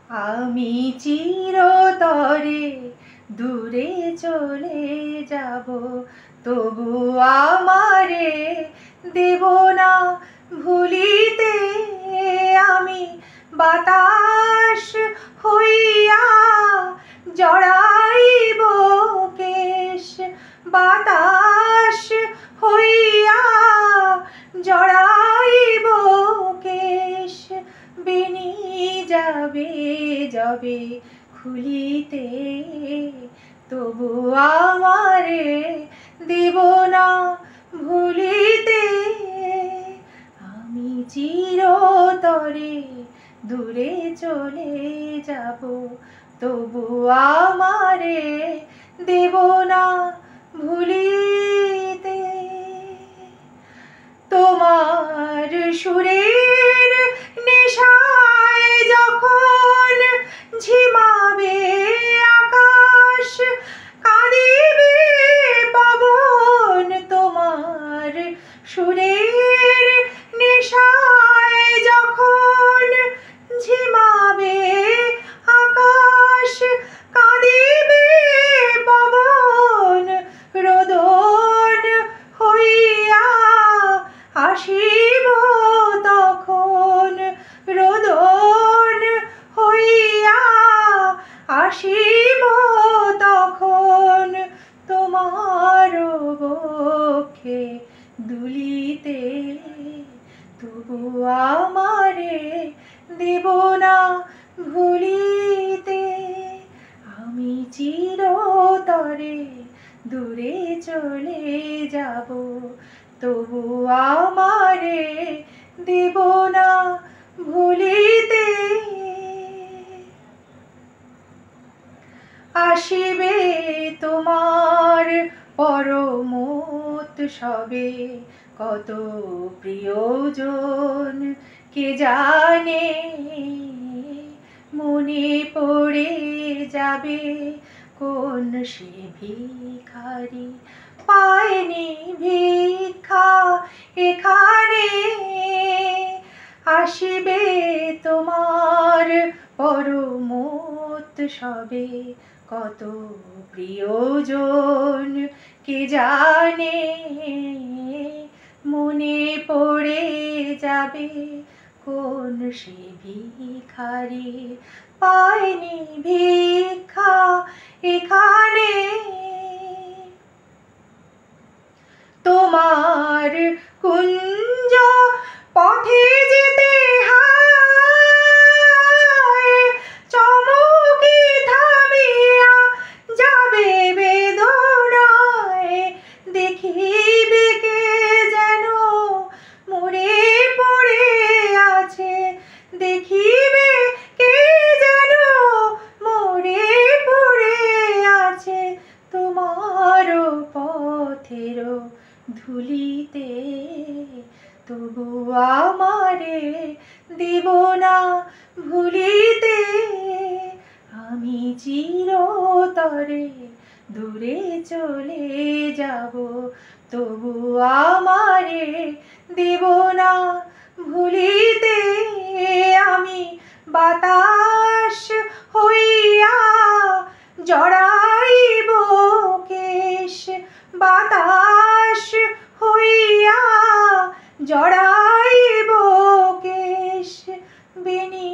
আমি চিরতরে দূরে চলে যাব, তবু আমারে দেব না ভুলিতে। আমি বাতাস হইয়া জড়াইব কেশ, বাতাস হইয়া জড়াইব কেশ। বেনি যাবে যবে খুলিতে, তবু আমারে দেব না ভুলিতে। আমি চিরতরে দূরে চলে যাব, তবু আমারে দেব না ভুলিতে। তোমার সুরের নেশায় যখন ঝিমাবে আকাশ, কাঁদিবে পবন। তোমার সুরের নেশায় যখন ঝিমাবে আকাশ, কাঁদিবে পবন। রোদন হইয়া আসিব তখন, রোদন হইয়া আসিব তখন। তোমার বক্ষে দুলিতে, তবু আমারে দেব না ভুলিতে। আমি চিরতরে দূরে চলে যাব, তবু আমারে দেব না ভুলিতে। আসিবে তোমার পরমোৎসবে কত প্রিয়জন কে জানে, মনে পড়ে যাবে কোন সে ভিখারি পায়নি ভিক্ষা এখানে। আসিবে তোমার পরমোৎসবে কত প্রিয়জন কে জানে, মনে পড়ে যাবে কোন সে ভিখারি পায়নি ভিক্ষা এখানে। তোমার কুঞ্জ পথে যেতে হায়, চমকি থামিয়া যাবে বেদনায়। দেখিবে কে যেন মরে পড়ে আছে, দেখিবে কে যেন মরে পড়ে আছে। তোমার পথের ধুলিতে, তবু আমারে দেব না ভুলিতে। আমি চিরতরে দূরে চলে যাব, তবু আমারে দেব না ভুলিতে। আমি বাতাস হইয়া জড়াইব কেশ, বাতাস হইয়া জড়াইব কেশ। বেনি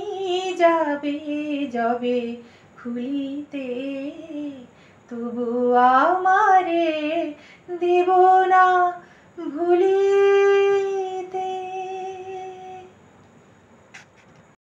যাবে যবে খুলিতে, তবু আমারে